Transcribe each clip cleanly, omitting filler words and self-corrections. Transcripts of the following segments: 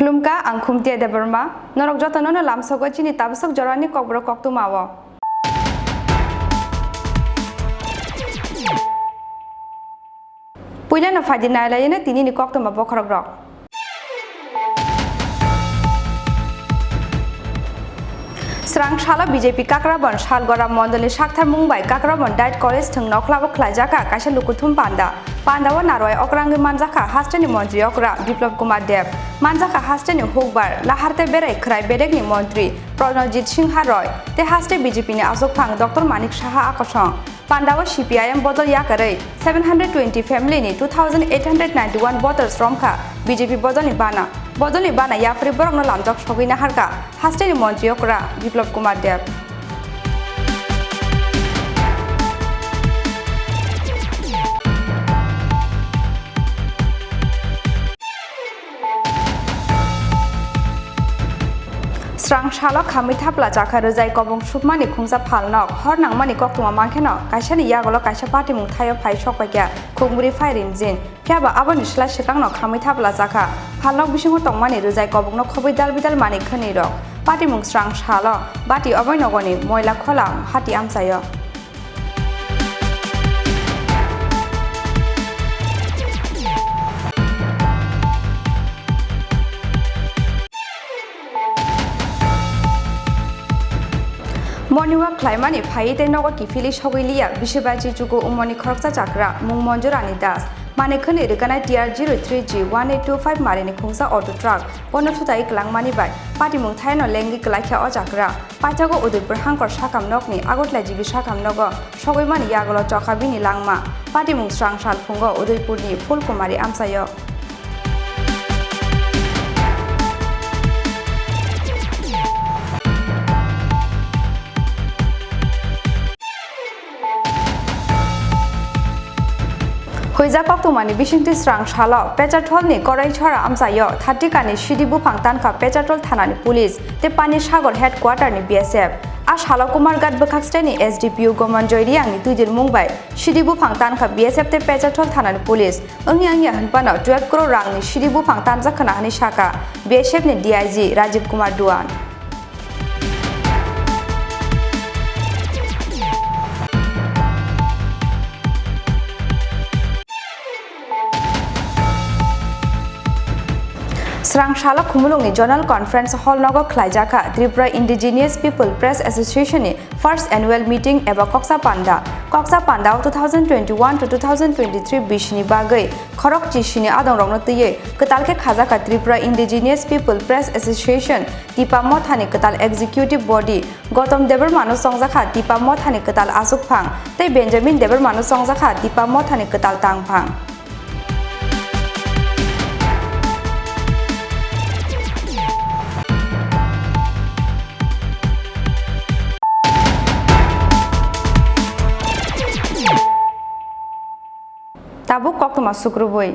Klumka ang khumtia Debbarma norok jotono no lamsogo chini tabsok jorani kokbro koktu mawo Puila na fadina layena tini ni koktu mabo khorogrok Srang shala BJP Kakrabon Shalgora Mondoli Shakthar Mumbai Kakrabon Diet College thung noklabo khlajaka kaisa lukuthum Pandawa naroi okrangi manjaka hasteni montri okra Biplop Kumar Deb manjaka hasteni hokbar laharte berai khrai bedekni montri Pranajit Singh Roy te haste BJP ni Asok Phang Dr Manik Saha akosong Pandawa CPIM bodol yakarei 720 family ni 2891 voters romkha BJP bodol ni bana yafri borok no lamjok sogina harka hasteni montri okra Biplop Kumar Deb Srang shala khamui thapla chakha rojai kobong sukmani khungsa phalnok hor nangmani koktuma mankheno kaisani yagolo kaisa party mung thayo phai sokpaikya khungmuri phairim jin kyaba aboni sla sekangno khamui thapla chakha phalnok bisingo tongmani rojai kobongno khobui dalbidal mani khani rok party mung srang shala bati oboi nogoni moila kholam hati amsayo Moniwa Klaimani Paite Noga Kifili Shogilia, Bishibaji Jugo Umoni Koroksa Chakra, Mung Monjurani Das, Manekani Rekana TR03G 1825 Marini Kungsa Auto Truck, one of Taik Langmani Bai, Pati Mung Taino Lengi Kalaka Ojakra, Patago Udipur Hankor Shakam Nokni, Agotla Jibi Shakam Nogo, Shogimani Yagolo Chokabini Langma, Pati Mung Strang Shal Pungo, Udipurni, Fulkumari Amsayo. Huija Koktumani Bishingti Srang Shala, Pechatrol ni Korai Chora Amsayo, Tatikani Shidibu Pangtanka Pechatrol Thanani Police, the Pani Shagor headquarter ni BSF. Ash Halakumar Gad Bakaksteni SDPU Goman Joyriang ni Tujil Mumbai, Shidibu Pangtanka BSF the Pechatrol Thanani Police, Ungyang Hanpano, 12 crore rang ni Shidibu Pangtanza Kanahani Shaka, BSF ni DIG Rajiv Kumar Duan. Srang Shala Kumulungi Journal Conference Hall Nogo Klajaka, Tripura Indigenous People Press Association ni First Annual Meeting Eba Koksa Panda 2021 to 2023 Bishini Bagai, Khorok Chishini Adong Rongnotiye, Katalke Khazaka Tripura Indigenous People Press Association, Tipa Mothani Katal Executive Body, Gotom Debbarma Songjaka, Tipa Mothani Katal Asok Phang, Te Benjamin Debbarma Songjaka, Tipa Mothani Katal Tang Phang. Tabuk Koktuma Sukrubui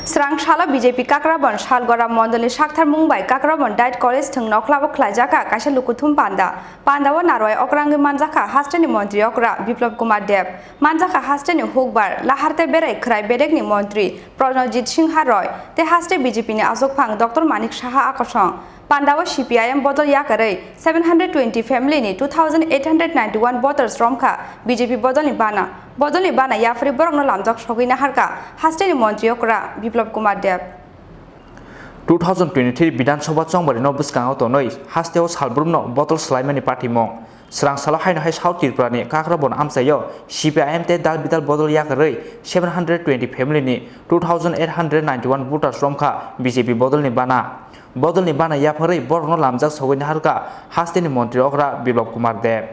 Srang Shala BJP Kakrabon Shalgora Mondoli Shakthar Mumbai Kakrabon Diet College thung noklabo khlajaka kaisa lukuthum Pandawa naroi okrangi manjaka hasteni montri okra Biplop Kumar Deb manjaka hasteni hokbar laharte berai khrai bedekni montri Pranajit Singh Roy te haste BJP ni Asok Phang Dr Manik Saha akosong Pandawa CPIM bodol yakarei 720 family ni 2891 voters romkha BJP bodol ni bana yafri borok no lamjok sogina harka hasteni montri okra Biplop Kumar Deb 2023 বিধানসভা চংবারি no bwskango tonoi hasteo salbrumno botol slaimani party mong srang salo haino hai South Tripura ni kakrabon amsayo CPIM te dal bidal botol yakarei 720 family ni 2891 voters romkha BJP botol ni bana yaparei borno lamjak sogoi harka hasteni montri okra Biplop Kumar Deb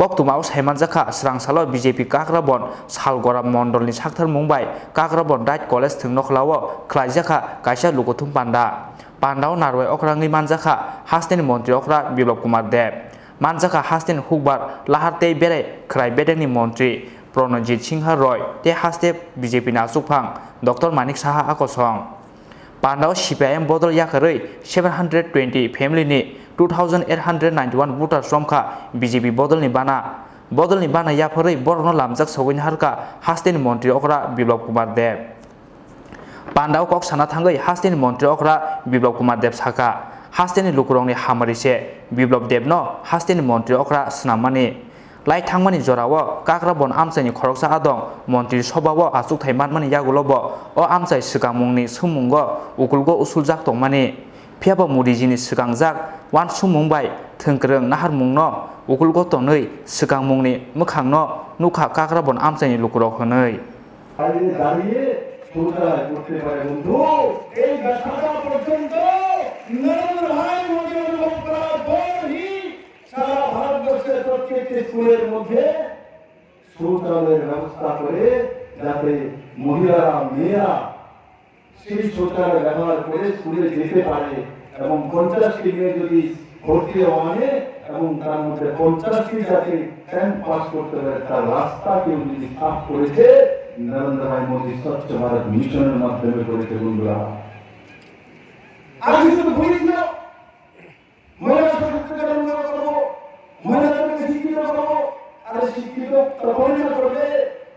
Koktumao Saimanjaka srang salo BJP kakrabon salgora mondol ni sakthar mungbai kakrabon Night College thung nokhlawo khlaijaka kaisa lukothum pandao narwai okrangni manjaka hasteni montri okra Biplop Kumar Deb manjaka hasteni hukbar laharte bere krai bedeni montri Pranajit Singha Roy te haste BJP na sukphang Dr. Manik Saha akosong pandao CPIM bodol yakarei 720 family ni 2891 voters romkha BJP bodol ni bana yaparei borno lamjak sogoi harka hasteni montri okra Biplop Kumar Deb pandao kok sana thangai hasteni montri okra Biplop Kumar Deb saka hasteni lukurongni hamarise Biplop Deb no hasteni montri okra snamani lai thangmani jorao kakrabon amchaini khoroksa adong montri sobao asuk thaimanmani yagulobo o amchai sikamungni sumungo ukulgo usuljak tongmani phiaba mudijini sikangjak wan sumungbai thongkrong nahar mungno ukulgo tonoi sikangmungni mukhangno nukha kakrabon amchaini lukurok honoi দাঁড়িয়ে সুবিধায় করতে পারে বন্ধু এই ব্যথাটা পর্যন্ত নরেন্দ্র ভাই মোদী অনুভব করার পরই সারা ভারতবর্ষের প্রত্যেকটি স্কুলের মধ্যে শৌচালয়ের ব্যবস্থা করে যাতে মহিলারা মেয়েরা সেই শৌচালয় ব্যবহার করে স্কুলে যেতে পারে এবং 50টি মেয়ে যদি ভর্তি হয় এবং তার মধ্যে 50টি যাতে র্যাঙ্ক পাস করতে পারে তার রাস্তা কেউ যদি সাফ করেছে নরেন্দ্র ভাই মোদী স্বচ্ছ ভারত মিশনের মাধ্যমে করেছে বন্ধুরা আমি শুধু বলি না মহিলা সশক্তিকরণ করবো মহিলাদেরকে শিক্ষিত করবো আর শিক্ষিত তখনই করবে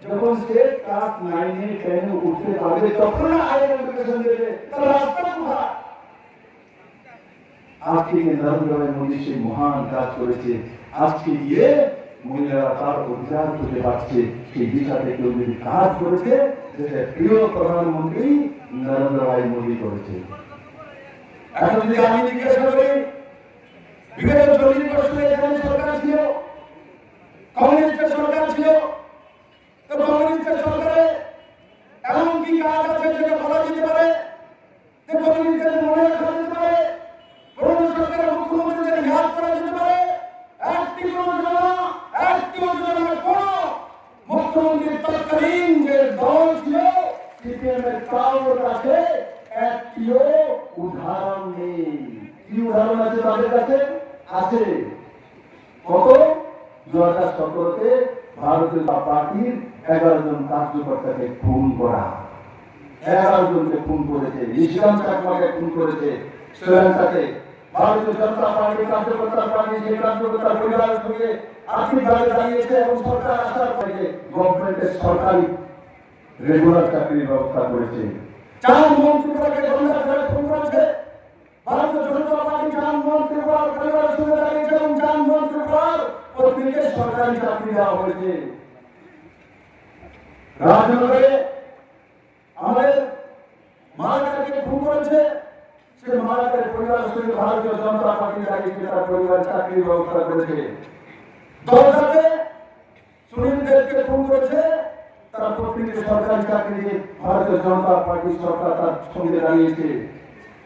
যখন সে ক্লাস 9 এ 10 এ উঠতে পারবে তখন হায়ার এডুকেশন দেবে তার রাস্তা কোথায় আজকে নরেন্দ্র ভাই মোদী সেই মহান কাজ করেছে আজকে গিয়ে মহিলারা তার অধিকার পেতে পারছে সেই দিশাতে কেউ যদি কাজ করেছে যেটা প্রিয় প্রধানমন্ত্রী নরেন্দ্র ভাই মোদী করেছে এখন যদি আমি জিজ্ঞাসা করি বিগত 40 বছরে এখানে সরকার ছিল কমিউনিস্টের সরকার ছিল তো কমিউনিস্টের সরকারে এমন কি কাজ আছে যেটা বলা যেতে পারে যে কমিউনিস্টের মনে রাখা যেতে পারে পুরনো সরকারের মুখ্যমন্ত্রীদের ইয়াদ করা যেতে পারে একটি যোজনা কোন মুখ্যমন্ত্রীর তৎকালীন যে দল ছিল সিপিএম এর কারোর কাছে একটিও উদাহরণ নেই কি উদাহরণ আছে তাদের কাছে আছে কত 2017-তে ভারতীয় জনতা পার্টির 11 জন কার্যকর্তাকে খুন করা 11 জনকে খুন করেছে ইসলাম চাকমাকে খুন করেছে শ্রীলঙ্কাতে ভারতীয় জনতা পার্টির কার্যকর্তা পার্টি সেই কার্যকর্তার পরিবারের সঙ্গে আর্থিকভাবে দাঁড়িয়েছে এবং সরকার আসার পরে গভর্নমেন্টের সরকারি রেগুলার চাকরির ব্যবস্থা করেছে 4 মন্ত্রীকে গঙ্গা জলে খুন করেছে ভারতীয় জনতা পার্টি 4 মন্ত্রীর পরিবারের সঙ্গে দাঁড়িয়েছে এবং 4 মন্ত্রীর প্রত্যেকের সরকারি চাকরি দেওয়া হয়েছে রাজনগরে আমাদের মারাকে খুন করেছে সে মারাকের পরিবারের সঙ্গে ভারতীয় জনতা পার্টি দাঁড়িয়েছে তার পরিবার চাকরির ব্যবস্থা করেছে দলটাকে সুনীল দেবকে খুন করেছে তার প্রত্যেকের সরকারি চাকরি দিয়ে ভারতীয় জনতা পার্টি সরকার তার সঙ্গে দাঁড়িয়েছে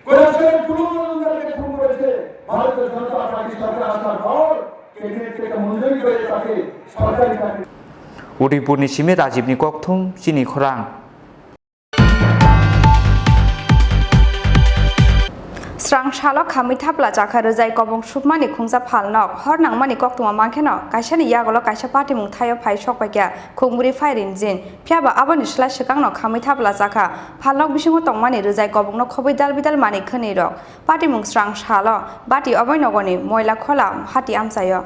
কৈলাসের পুরুষকে খুন করেছে ভারতীয় জনতা পার্টি সরকার আসার পর ক্যাবিনেট থেকে মঞ্জুরি করে তাকে সরকারি চাকরি Udipurni simi Rajibni Kokthum Chini Khorang Srang shalo khami thapla chakha rojai kobong supmani khungsa phalnok hor nangmani koktuma mangkheno kaisani yagolo kaisa party mung thayo phai sokpaikya khungmuri phairin jin phiaba aboni shlai sikangno khami thapla chakha phalnok bisingo tongmani rojai kobongno khoboi dalbidal mani khani rok party mung srang shalo bati oboi nogoni moila khola hati amsayo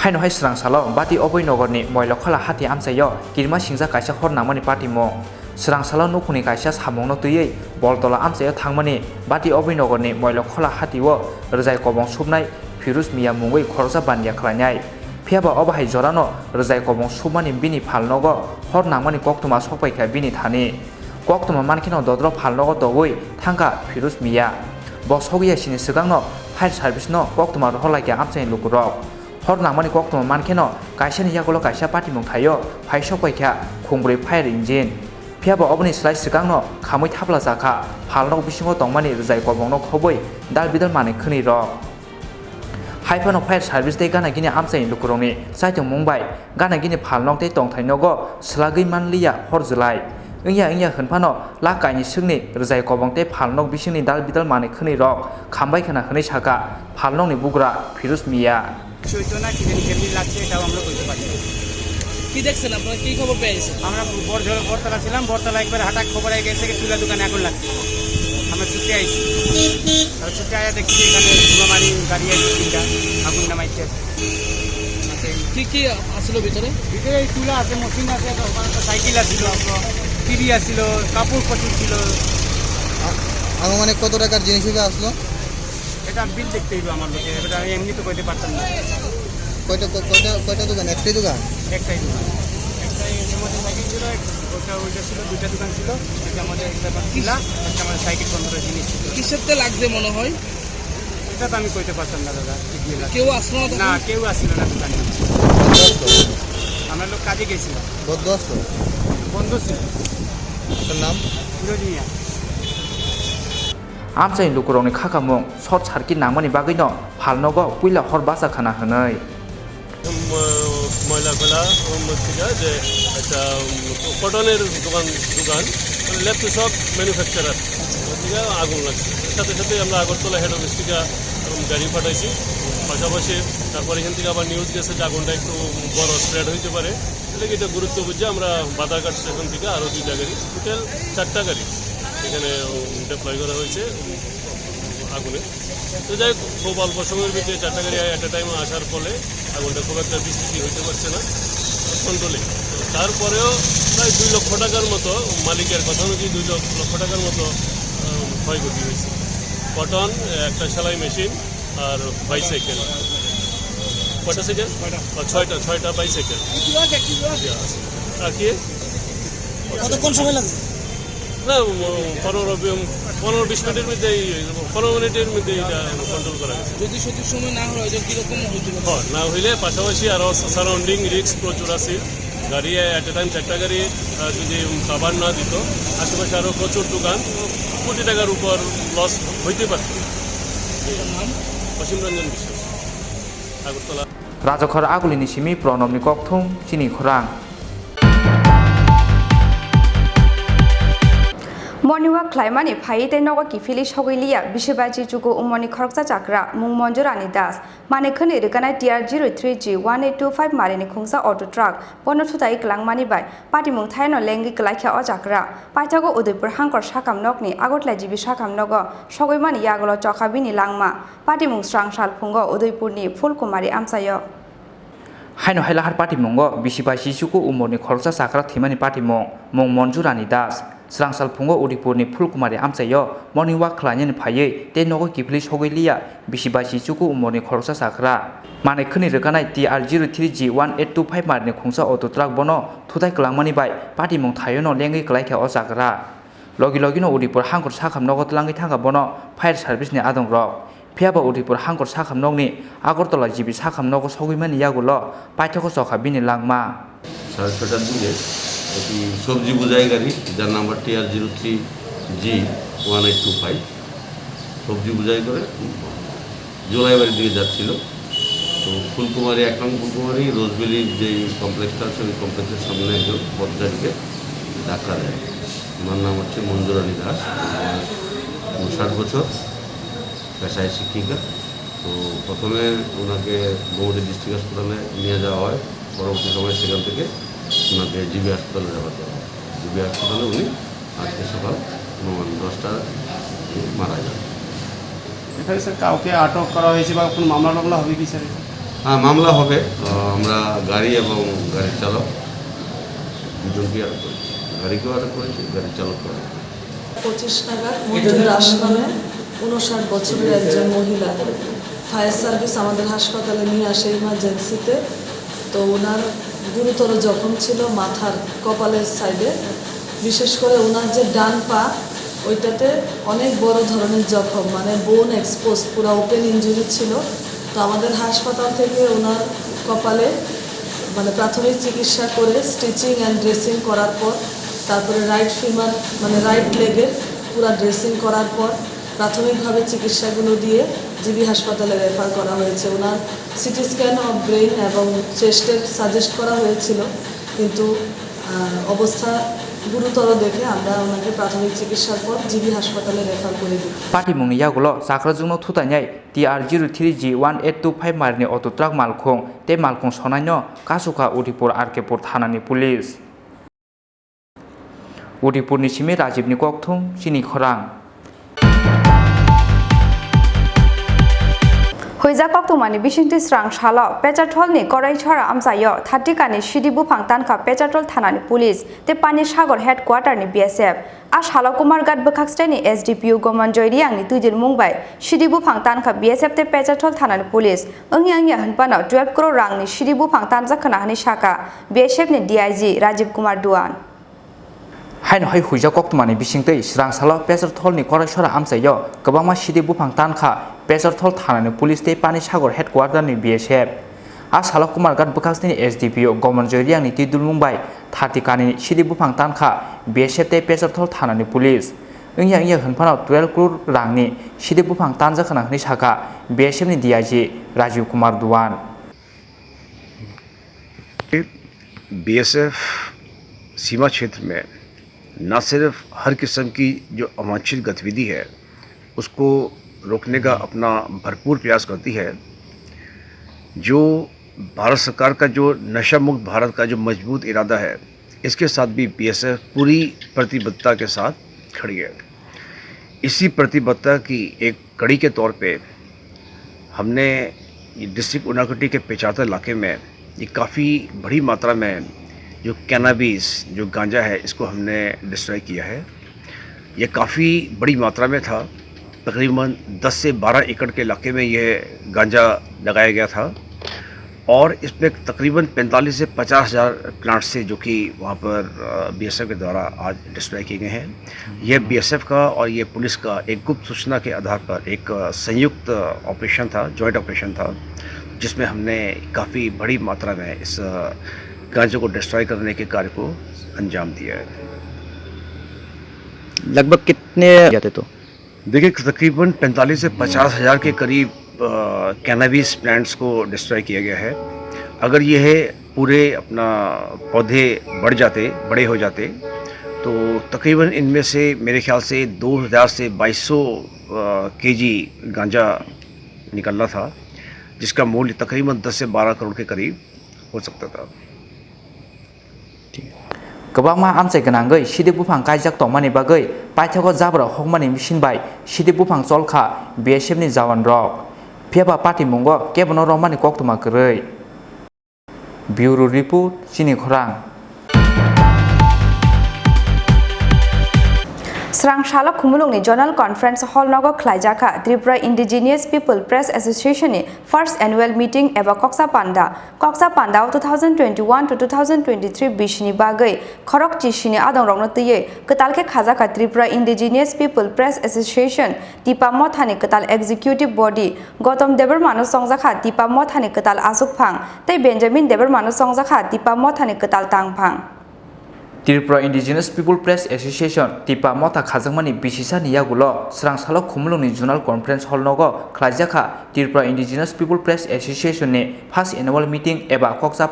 haino hai srang salo bati oboi nogorni moilo khala hati amsayo kirma singja kaisa hor namani party mong srang salo nukuni kaisa samongno tuyei boltola amsayo thangmani bati oboi nogorni moilo khala hati o rjai kobong subnai Firuz Mia mungoi khorja banya khlanyai phiaba obahai jorano rjai kobong submani bini phalnogo hor namani koktuma sokpaikha bini thani koktuma mankino dodro phalnogo dogoi thangka Firuz Mia bosogiya sini sigangno fire service no koktuma rohlaikya amsai lukurok hor namani koktuma mankeno kaisa ni yagulo kaisa party mong thayo phai sokpaikha khungbrui fire engine phiaba oboni slai sigangno khamui thapla jaka phalnog bisingo tongmani rjai kobongno khoboi dalbidal mane khni rok haifano fire service de gana gini amsai lukuroni saitung mumbai gana gini phalnog de tongthainogo slagui manliya hor julai ingya hunphano la kaini singni rjai kobong te phalnog bisingni dalbidal mane khni rok khambai khana hni saka phalnog ni bugra Firuz Mia চৈতনা কেমনি লাগছে এটাও আমরা বলতে পারি না। কি দেখছেন আপনারা কি খবর পেয়েছেন? আমরা বরতলা ছিলাম, বরতলা একবার হঠাৎ খবর আগে গেছে চুলা দোকানে আগুন লাগছে। আমরা ছুটে আইছি, আর ছুটে আয়া দেখছি এখানে ধুমামারি গাড়ি আছে তিনটা, আগুন নামাইতে আছে। কি কি আসলো ভিতরে? ভিতরে চুলা আছে, মেশিন আছে, ওখানে একটা সাইকেল আসছিল, টিভি আসছিল, কাপড় প্রচুর ছিল। আনুমানিক কত টাকার জিনিস আসলো? এটা বিল দেখতে হইলো আমার লোকে, এটা আমি এমনি তো কইতে পারতাম না। কয়টা দোকান? একটাই দোকান? একটাই দোকান, একটাই আমাদের সাইকেল ছিল, ওইটা ছিল, দুইটা দোকান ছিল, একটা আমাদের একটা ছিলা, একটা আমাদের সাইকেল কন্ট্রোলের জিনিস ছিল। কিসের তে লাগছে মনে হয়? এটা তো আমি কইতে পারতাম না দাদা। কেউ আসলো না, কেউ আসছিল না দোকানে। আমরা লোক কাজে গেছিলাম। বন্ধ ছিল। তার নাম? ফিরোজ মিয়া। amsai lukuroni khakamung short circuit namani bagino phalnogo puila hor basa khana hanai ময়লা ফেলা থেকে যে একটা কটনের দোকান লেফট সব ম্যানুফ্যাকচারার থেকে আগুন লাগছে। সাথে সাথে আমরা আগরতলা হেড অফিস থেকে গাড়ি পাঠাইছি, পাশাপাশি তারপর এখান থেকে আবার নিউজ গেছে যে আগুনটা একটু বড় স্প্রেড হইতে পারে, তাহলে এটা গুরুত্ব বুঝে আমরা বাদারঘাট স্টেশন থেকে আরও 2টা গাড়ি, টোটাল 4টা গাড়ি এখানে ডিপ্লয় করা হয়েছে আগুনে। তো যাই খুব অল্প সময়ের ভিতরে 4টা গাড়ি অ্যাট এ টাইম আসার ফলে আগুনটা খুব একটা বিস্তৃতি হইতে পারছে না কন্ট্রোলে। তারপরেও প্রায় 2 লক্ষ টাকার মতো, মালিকের কথা অনুযায়ী 2 লক্ষ টাকার মতো ক্ষয়ক্ষতি হয়েছে। কটন, একটা সেলাই মেশিন আর বাইসাইকেল। কয়টা সাইকেল? 6টা বাইসাইকেল। আর কি কতক্ষণ সময় লাগছে? না, 15-20 মিনিটের মধ্যেই, 15 মিনিটের মধ্যে এটা কন্ট্রোল করা গেছে। যদি সঠিক সময় না হয় কিরকম হয়েছিল? না হইলে পাশাপাশি আরও সারাউন্ডিং রিস্ক প্রচুর আছে। গাড়ি অ্যাট এ টাইম 4টা গাড়ি যদি কাভার না দিত, আশেপাশে আরও প্রচুর দোকান, কোটি টাকার উপর লস হইতে পারত। অসীম রঞ্জন বিশ্বাস, Agartala. rajokhor agulini simi pronomni kokthum Chini Khorang Moniwa Klaimani Paite Noga Kifili Shogilia, Bishibaji Jugo Umoni Korksa Chakra, Mungmonjurani Das, Manekani Rigana TR03G 1825 Marini Kungsa Auto Truck, Bonotutai Klang Mani by, Pati Mungtaino Lengi Glakia o Chakra, Patago Udipur Hankor Shakam Nokni, Agotla Jibi Shakam Nogo, Shogimani Yagolo Chokabini Langma, Pati Mung Strang Shal Pungo, Udipurni, Fulkumari Amsayo. haino hailahar party mongo bisibashi suku umorni khorsa sakra thimani party Mungmonjurani Das Srangsal Pungo Udipurni Fulkumari Amsayo, Morning Walk Klanyan Paye, they no Kipli Shogilia, Bishibashi Suku Umoni Korsa Sakra, Manekuni Reganai TR03G 1825 Marne Kungsa Auto Truck Bono, Tutai Klangmani by Party Mong Tayono Lengi Glaika o Sakra, Logino Udipur Hankor Sakam Nogot Langi Tanga Bono, Fire Service ni Adam Rock, Piaba Udipur Hankor Sakam Nogni, Agortola Jibi Sakam Nogos Hogiman Yagulo, Paitako Soka Bini Langma. একটি সবজি বোঝাই গাড়ি যার number TR03G 1825 সবজি বোঝাই করে জোলাইবাড়ির দিকে যাচ্ছিল। তো ফুলকুমারী 1 নং ফুলকুমারী রোজবেলির যে কমপ্লেক্সটা আছে ওই কমপ্লেক্সের সামনে একজন পথচারীকে ধাক্কা দেয়। ওনার নাম হচ্ছে মঞ্জুরানী দাস, 60 বছর, পেশায় শিক্ষিকা। তো প্রথমে ওনাকে বগুড়া ডিস্ট্রিক্ট হাসপাতালে নিয়ে যাওয়া হয়, পরবর্তী সময় সেখান থেকে ওনাকে জিবি হাসপাতালে যাওয়া হয়। জিবি হাসপাতালে উনি আজকে সকাল 10টা মারা যান। এখানে স্যার কাউকে আটক করা হয়েছে বা কোনো মামলা টামলা হবে কি স্যার? হ্যাঁ মামলা হবে আমরা গাড়ি এবং গাড়ির চালক দুজনকে আটক করেছি গাড়িকেও আটক করেছি গাড়ির চালককে আটক করেছি 25 নাগাদ মঞ্জু দাস নামে 59 বছরের একজন মহিলা ফায়ার সার্ভিস আমাদের হাসপাতালে নিয়ে আসে ইমার্জেন্সিতে। তো ওনার গুরুতর জখম ছিল মাথার কপালের সাইডে, বিশেষ করে ওনার যে ডান পা ওইটাতে অনেক বড় ধরনের জখম, মানে বোন এক্সপোজ, পুরো ওপেন ইনজুরি ছিল। তো আমাদের হাসপাতাল থেকে ওনার কপালে মানে প্রাথমিক চিকিৎসা করে স্টিচিং অ্যান্ড ড্রেসিং করার পর, তারপরে রাইট ফিমার মানে রাইট লেগের পুরা ড্রেসিং করার পর প্রাথমিকভাবে চিকিৎসাগুলো দিয়ে জিবি হাসপাতালে রেফার করা হয়েছে। ওনার সিটি স্ক্যান অফ ব্রেন এবং চেস্টের সাজেস্ট করা হয়েছিল, কিন্তু অবস্থা গুরুতর দেখে আমরা ওনাকে প্রাথমিক চিকিৎসার পর জিবি হাসপাতালে রেফার করে দিই। পার্টি মুংনি ইয়াগুলো চাকরাজोंनो थुतायनाय TR03G1825 माइलनि अटो ट्राक मालखं ते मालखं सनायनो कासुका उदिपुर आरकेपुर थानानि पुलिस उदिपुरनि सिमी राजीवनि ककथुम चिनी खरां Huija koktumani bisingti srang shalo pechatrolni koraichhara amsayo thatikani shidi bufang tanka pechatrol thanani police te pani sagor headquarter ni BSF a shalo kumargat bokaksteni SDPU gomanjoy riangni tujin mungbai shidi bufang tanka BSF te pechatrol thanani police angya hanpano 12 crore rangni shidi bufang tanjakhana hani shaka BSF ni DIG Rajiv Kumar Duan हाइन हाय हुइजा कक्तमानि बिसिंतै स्रां सालो pacer थलनि करायसरा आमसायो गोबांमा सिदि बुफां तानखा pacer थल थानानि police ते पानी सागर हेडक्वार्टारनि BSF आ सालो Kumarghat बखासनि SDPO government जरियानि तिदुल Mumbai थातिकानि सिदि बुफां तानखा BSF ते pacer थल थानानि police इंया होनफानाव 12 crore रांनि सिदि बुफां तानजाखना हनि साखा BSF नि DIG राजीव कुमार दुवान BSF सीमा क्षेत्र में न सिर्फ हर किस्म की जो अवांछित गतिविधि है उसको रोकने का अपना भरपूर प्रयास करती है। जो भारत सरकार का जो नशा मुक्त भारत का जो मजबूत इरादा है, इसके साथ भी BSF पूरी प्रतिबद्धता के साथ खड़ी है। इसी प्रतिबद्धता की एक कड़ी के तौर पे हमने डिस्ट्रिक्ट उनाकोटी के 75 इलाके में ये काफ़ी बड़ी मात्रा में जो कैनाबिस जो गांजा है इसको हमने डिस्ट्रॉय किया है। ये काफ़ी बड़ी मात्रा में था, तकरीबन 10 से 12 एकड़ के इलाके में ये गांजा लगाया गया था और इसमें तकरीबन 45 से 50 हज़ार प्लांट से जो कि वहाँ पर BSF के द्वारा आज डिस्ट्रॉय किए गए हैं। यह BSF का और ये पुलिस का एक गुप्त सूचना के आधार पर एक संयुक्त ऑपरेशन था, जॉइंट ऑपरेशन था, जिसमें हमने काफ़ी बड़ी मात्रा में इस गांजे को डिस्ट्रॉय करने के कार्य को अंजाम दिया है। लगभग कितने जाते तो देखिए तकरीबन 45 से 50 हज़ार के करीब कैनाबिस प्लांट्स को डिस्ट्रॉय किया गया है। अगर ये है पूरे अपना पौधे बड़े हो जाते तो तकरीबन इनमें से मेरे ख्याल से 2000 से 2200 केजी गांजा निकलना था, जिसका मूल्य तकरीबन 10 से 12 करोड़ के करीब हो सकता था। गोबांमा आमसाय गोनांगै सिदि बुफां गायजाक तंमानि बागै पाइथागो जाब्रा हकमानि मिसिनबाय सिदि बुफां चलखा BSF नि जवान रक फेबा पार्टी मुंगो केबनो रमानि कक्तमा गरै ब्यूरो रिपोर्ट चिनी खरां Srang Shala Kumulungni Journal Conference Hall Nogo Klaijaka Tripura Indigenous People Press Association ni First Annual Meeting eba Koksa Panda 2021 to 2023 bishini bagai khorok chishini adong rongno tiye ketalke khajaka Tripura Indigenous People Press Association tipa mothani ketal executive body Gautam Debbarma no songjaka tipa mothani ketal asuk phang tei Benjamin Debbarma no songjaka tipa mothani ketal tangphang Tripura Indigenous People Press Association tipa mota khajangmani bisisa niyagulo srang salo khumulungni Journal Conference Hall nogo khlaijaka Tripura Indigenous People Press Association ni First Annual Meeting eba Koksa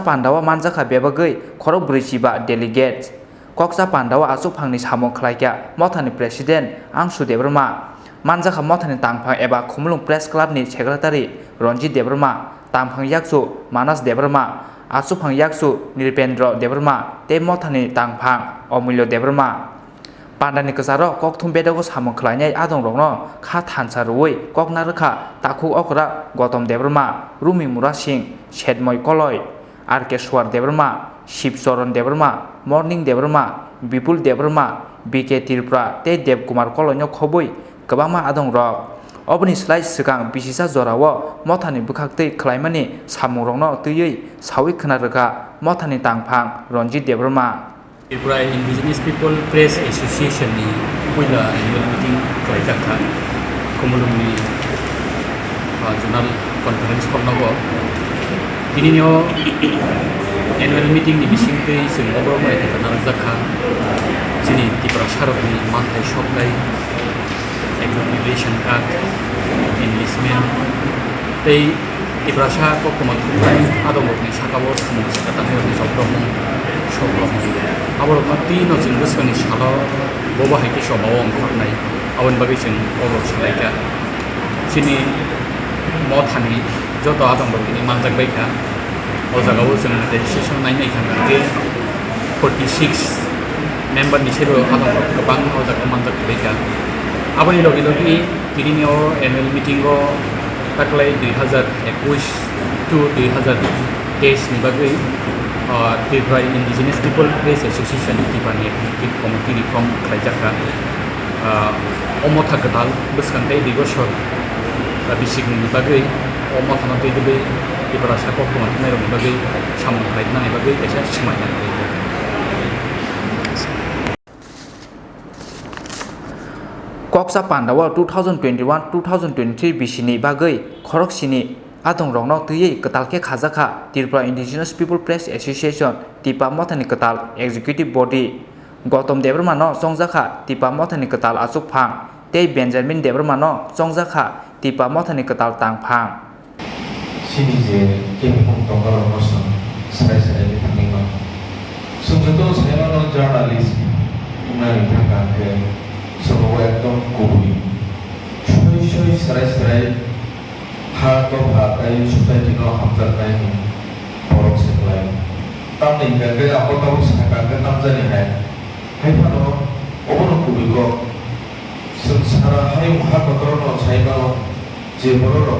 Panda wa manjaka bebagai khorok brichiba delegates Koksa Panda wa asuk phangni samong khlaika mothani president Angsu Debbarma manjaka mothani tangphang eba khumulung press club ni secretary Ronjit Debbarma tangphang yaksu Manas Debbarma Asupang yaksu Nirpendra Debbarma te mothani tangphang Omulyo Debbarma Pandani kesaro kok thum bedago samung khlainyai adong rokno kha thansa ruwi kok narkha taku okra Gotom Debbarma Rumi Mura Singh Sedmoy Koloi Arkeshwar Debbarma Shivcharan Debbarma Morning Debbarma Bipul Debbarma BK Tripura te Devkumar Kolonyo khoboi kwbangma adong rok oboni slai sikang bisisa jorao mothani bukhaktei khlaimani samung rokno tüiyei sawi khwnarkha mothani tangphang Ranjit Debbarma Tripura Indigenous People Press Association ni puila annual meeting kalaijaka kumulumni journal conference komnago dinino annual meeting ni bisingtei sing obromai thana jakha chini Tripura sarokni manthai soklai examination card enlistment tei Tripura sa ko kumanthai adongokni sakabo samung sakatangni sobromung Abor mati no jinggus kani salo boba haiki sobawo angkornai awan bagi jing obor salaika sini mo thani joto adong bagi manjak baika o jagawo jing registration nai khanga ge 46 member ni sero adong kebang o jaga manjak baika aboni logi logi kini o annual meeting go taklai 2021 to 2023 ni bagi Tripura Indigenous People Press Association Tripura ni committee reform kalaijaka omotha gatal biskantai digosor bisigni bagai omothana teidebai Tripura sakok kumanthai rok bagai samung kalaijna ni bagai kaisa simanya Koksa Pandawa 2021-2023 bisini bagai khorok sini Adong rongno tüiyei ketalke khajaka Tripura Indigenous People Press Association tipa mothani ketal executive body Gotom Debbarma no songjaka tipa mothani ketal asuk phang tei Benjamin Debbarma no songjaka tipa mothani ketal tangphang sini je kemung tongkar roson sarai-sarai ni tangingma sungguh saya no journalist umari thaka ke semua ekdom kubui shoi sarai-sarai ha to ha tai society no hamzat nai borok seklai tam ni gaga apo tahu saka ke tam jani hai phano obono kubi ko sansara hai ha kotro no saibano je bororo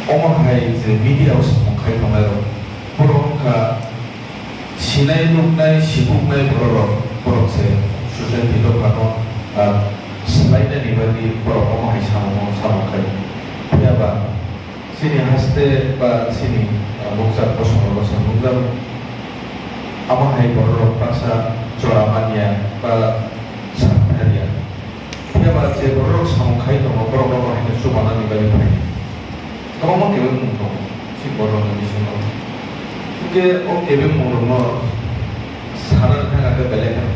omo hai je media us mongkai pamero borok ka sinai nuknai sibuk nai bororo borok se society to phano selain dari bagi orang hai sama kai ya ba sini haste ba sini buksa kosong buksa ama hai borok paksa coramannya ba santaria ya ba je borok sama kai to borok hai sumana ni bagi pai kamu mau kebun mungkin si borok ni semua ke o kebun mungkin saran kan ada belakan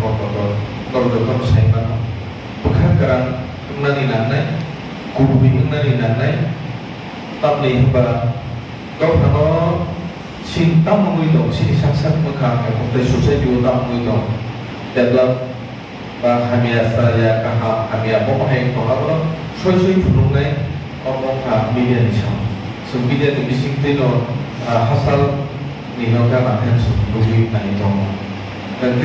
kalau saya mana bukan kerana nani nanai, kubi nani nanai, tapi hamba kau hano cinta menguidong, sini saksak mekang, untuk susah diutang menguidong, dalam bahaya saya kah kami apa yang kau apa, soi punungai, omong kah media ni sama, media ni bising tino hasal ni noga makan subuhi nani dong, dan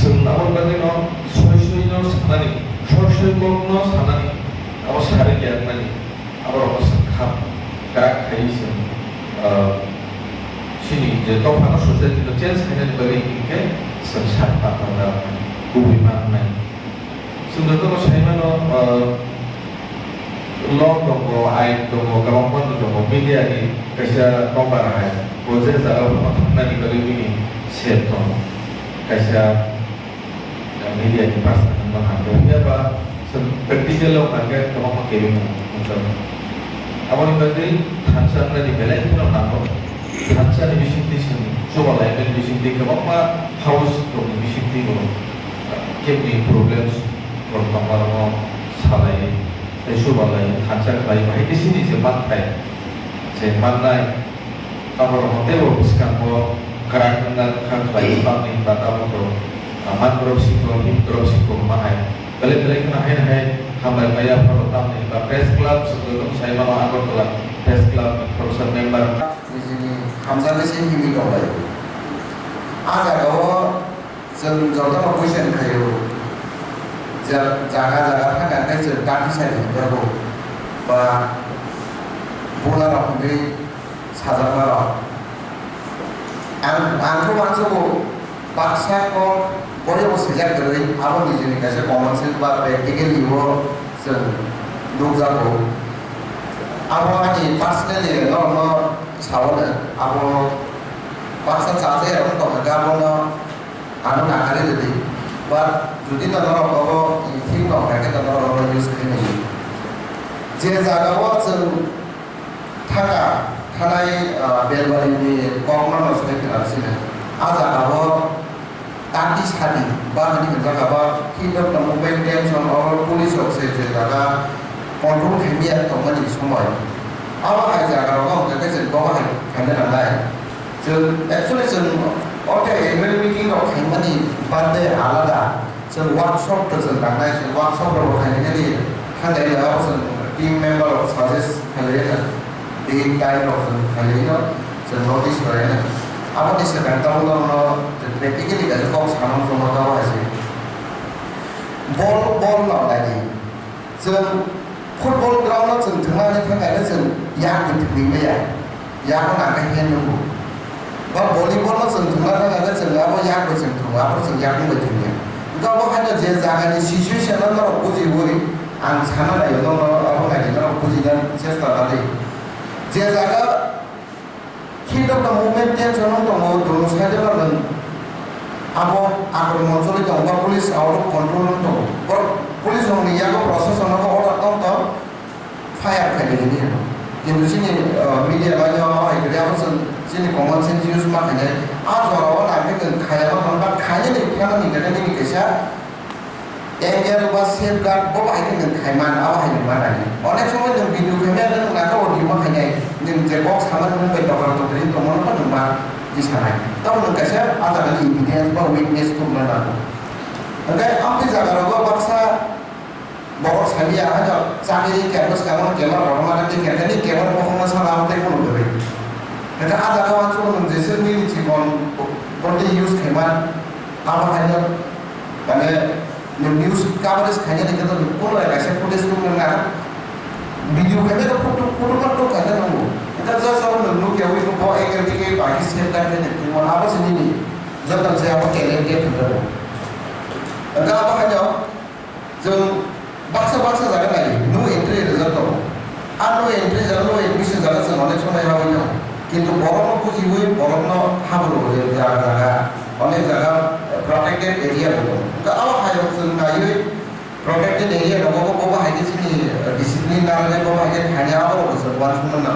senawar bagi no soi no sanani soi no sanani apa sehari kian nani apa apa sekhap karak kai sini je tau hana society no chance kena bagi ke sensat pada kubi mana sudah tu saya mana law dongo ain dongo kawan dongo media ni kasi kompar hai proses dalam nani bagi ini set dongo kasi media di pas menghadapi apa seperti lo pakai kamu pakai macam apa nih berarti hansan lagi bela itu nampak hansan di sini coba lain di sini kamu mah house tuh di sini lo kemana problem pertama lo salai coba lain hansan lain baik di sini semantai apa hotel buskan mo karangan kan lain bang bata motor aman beropsiko mahai balik kena hai hambai bayar perutang ni press club sebelum saya mau angkut lah press club perusahaan member hamzah ni sih himi kau आजागाव जों जौगानाव बैसोन थायो जागा थांनानै जों दानि साइडखौ बा बलाराव बै साजामाराव आंथ' मानसिखौ बाक्साखौ बयबो सेजागोरै आबो निजेनि खायसे कमन सेन्स बा प्रेक्टिकेलिबो जों नुजागौ आबो आंनि पार्सनेलि न' सावनो आबो बाक्सा जाजायाव दं गाबोनो आनो नागारे जुदि बा जुदि न'रावबाबो इथिं दं खायसे न'राव इउज खालामनो जे जागायाव जों थानाय बेलबारिनि गभर्नमेन्ट हस्पिटालसिनो आ जागायाव तांति सानि बा होनी जागाबा hit of the moment tension और पुलिस से जे जागा कंट्रोल खालामिया दंमोन समय आबा हाय जागायाव गावनो जों गावहाय खालामनो नालाय जों एक्चुअली जों अटे एनुअल मीटिंग आव खालामनायनि बादे आलादा जों वर्कशॉप जों लांनाय जों वर्कशॉप आव खालामनायनि थांनायाव जों टीम मेंबर ऑफ सजेस्ट खालामनो बे टाइम ऑफ जों खालामनो जों नोटिस होनो आबादनि सेक्रेटारियाव जों प्रेक्टिकली गाज गाव सानाव जमा गावासै बल लानानै जों फुटबल ग्राउन्डआव जों थांनानै थांनानै जों याग थैनाया याग नागाय हेननांगौ बा भलिबलाव जों थांनानै जों आबो याग जों थांआबो जों याग थैनाया गावबो हानो जे जागानि सिचुएशनाव न बुजिबोय आं साना नायो न आबो नायनो बुजिनो चेष्टा लादों जे जागा hit of the moment tension दङ दङ साइडआव आबो आक्रमण चलि दं बा पुलिस आउट अफ कंट्रोल दं पुलिस हमनि यागो प्रशासन अर्डर दं फायर खालामनायनि किन्तु जोंनि मीडिया बायदियाव आइडियाबो जोंनि कमन सेन्स यूज माखाने आ जराव नायगोन खायाबा बा खायनो खानानि गदानि कैसा एंगेल बा सेफ गार्ड बो बाहायगोन खायमान आ बाहायनो मानानि अनेक समय जों भिडिअ खालामनाय जों नाखौ अडिअ माखाने जों जे बक्स खालामनानै बाय दबार दबारि दंमोन बा नङा दिसानाय दा जों कैसा आजादनि एविडेंस बा विटनेस दंना नांगौ ओंखाय आंनि जागारावबो बाक्सा बर' सालिया हाजा जागिरि केम्पास कामन केमार बरमानि केन्टानि केमार परफॉर्मेंस लामते कोनो गबै दा आजागाव आंसो जों जेसोरनि निचिकन प्रति यूज खायमान आबा हायनो माने न्यूज कवरेज खायनो निकतो कोनो कैसे फुटेज दंना वीडियो खायनो फोटो फोटो खायनो नांगौ दा जस्ट आरो नों केवि को एंगेल के बाकी सेफ करते हैं तो आबो सनि जब तक से आबो टैलेंटेड होतो दा आबा हायनो जों बाक्सा जागा नाय नो एंट्री रिजल्ट दं आ नो एंट्री जागा नो एडमिशन जागा जों अनेक समय हाबाय दं किन्तु बर'नो बुजिबै बर'नो हाबो जागा अनेक जागा प्रोटेक्टेड एरिया दं दा आबा हायो जों नायै प्रोटेक्टेड एरिया दंबाबो बबा हायदि जोंनि डिसिप्लिन लानानै बबा हायदि थानाया आबो जों वानसुनो ना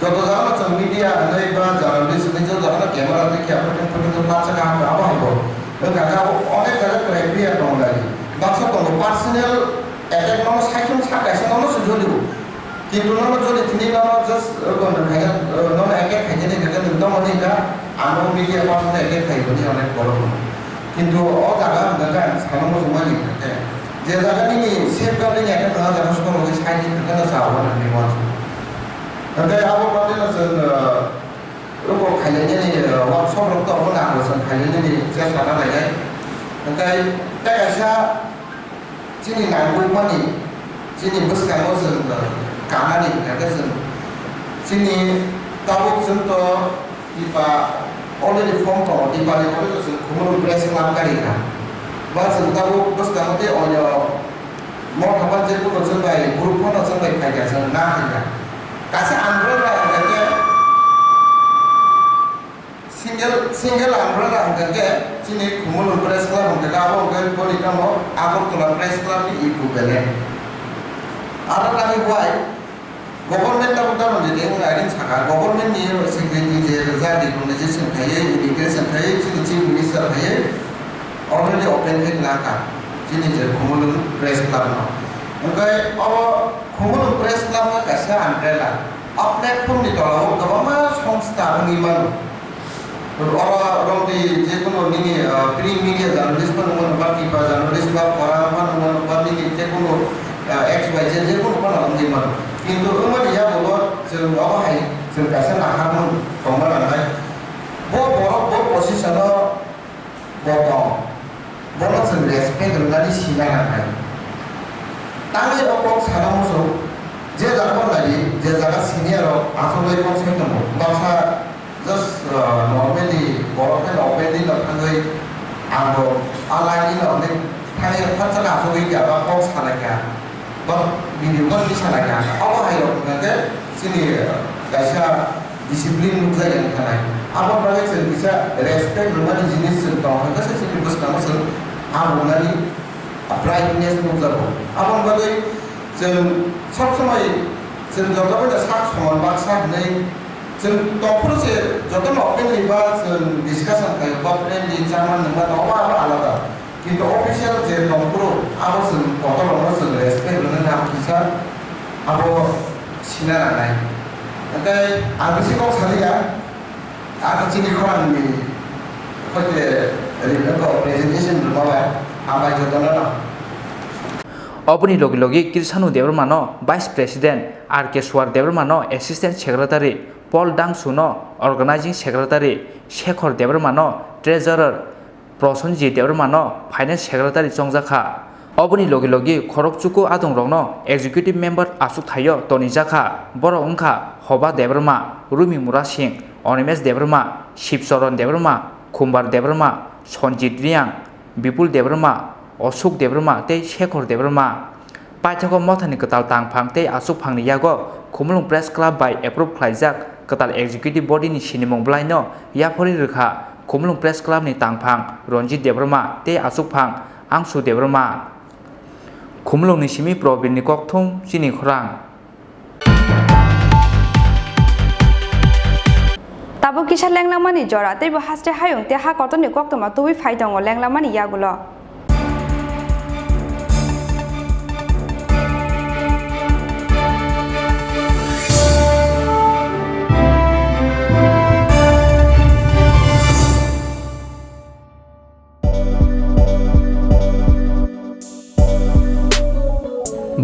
जत जागा जों मीडिया नै बा जर्नलिस्ट नै जो जागा कैमरा ते कैप्टन फोटो पाचा का आबा हायो जों जागा अनेक जागा क्राइटेरिया दं लायो बाक्सा दं पर्सनल अटैक ननो साइखन साकायसे ननो सुजलिउ किन्तु ननो जलि थिनि ननो जस्ट गन खाय ननो अटैक खायने गगन नोंथां मनि दा आनो मीडिया पार्सन अटैक खायबनि अनेक बर'नो किन्तु अ जागा गगा सानमो जुमानि थाथे जे जागानि सेफ गार्डिंग अटैक ना जागा सुनो साइनि थाथे सावन नि वास ओंखाय आबो बादिनो जों रोको खायने वर्कशॉप रक्त अबना जों खायने चेष्टा लानाय ओंखाय तायसा जोंनि नांगौ मानि जोंनि बोसोराव जों गानानै जोंनि दाबो जोंथ' दिपा अलरेडि फर्म दङ दिपानि अलरेडि जों खुमुल प्रेस खालामगारिखा बा जों दाबो बोसोराव दे अन्य मथाबा जेखुनु जोंबाय ग्रुपफोराव जोंबाय फायदा जों ना होगा गासै आमब्रेला होनगोन सिंगल आमब्रेला होनगोन जोंनि खुमुल प्रेस क्लाब होनगोन आबो होनगोन बलिकामो आगरतला प्रेस क्लाबनि इटु बेले आरो नानि वाइ गभर्नमेन्ट दा मोनसे आइडेन साखा गभर्नमेन्ट नि सेक्रेटारि जे जादि कन्डिशन थायो इमिग्रेशन थायो जोंनि चीफ मिनिस्टार थायो अलरेडि ओपन फेक लाका जोंनि जे खुमुल प्रेस क्लाब न ओंखाय अब खुमुल प्रेस क्लाब गासै आमब्रेला प्लेटफर्मनि तलाव गोबां संस्था दंमोन रंदी जेकुनो निनि प्री मीडिया जर्नलिस्ट पर नमन बा टिपा जर्नलिस्ट बा खरां बा नमन बा निनि जेकुनो एक्स वाई जेड जेकुनो बा नमन किन्तु ओमनि या बोलो जों अबाहाय जों गासै नाहामोन दंमोन नालाय बो बर' बो पजिशनाव ग्रोनानै सिनायनाय तांनि रकम साना मोसौ जे जागोन लायो जे जागा सिनियर आसलै कम साइखौ बासा just normally boroknya normally nak tangai ando alai ni nak tangai kan sana asoi ya ba kau sana kya ba video kan di sana kya apa ayo nanti sini kaisa disiplin mutlak yang kanai apa bagai sen bisa respect rumah di jenis sen tahu kan saya sini bos kamu sen abu nani brightness mutlak apa bagai sen सब समय sen jaga pada sak soal baksa nai जों डक्टरसे जतन ओपनलि बा जों discussion खालामबा friendly जामान नङा नङा आलादा किन्तु अफिसियेल जे नंगौ आबो जों डक्टरनो जों रेसपेक्ट होनो नाम किसा आबो सिनायनाय ओमफ्राय आं सिगाङाव सालिया आं चिनि खरांनि फैदे ओरैनो प्रेजेन्टेसन माबा आबाय जतन ना Oboni logi Kirsanu Debbarma Vice President R.K. Swar Debbarma Assistant Secretary Paul Dangsuno Organizing Secretary Shekhar Debbarma Treasurer Prosenji Debbarma Finance Secretary Chongjaka Oboni logi Khorokchuku Adongrogno Executive Member Asuk Thayo Tonijaka Boro Ungkha Hoba Debbarma Rumi Mura Singh Onimes Debbarma Shipsoron Debbarma Khumbar Debbarma Sonjit Riang Bipul Debbarma Osuk Debbarma tei Shekhar Debbarma Paithako Mothani Katal Tangphang tei Asuk Phangni yago Khumlung Press Club by approve khlaijak Katal Executive Body ni sinimong blaino yapori rwkha Khumlung Press Club ni Tangphang Ronjit Debbarma tei Asuk Phang Angsu Debbarma Khumlung ni simi Probin ni Kokthung Chini Khorang Tabo kisha lenglamani jora tei bo haste hayung te ha kotoni koktoma tuwi phaidongo lenglamani yagulo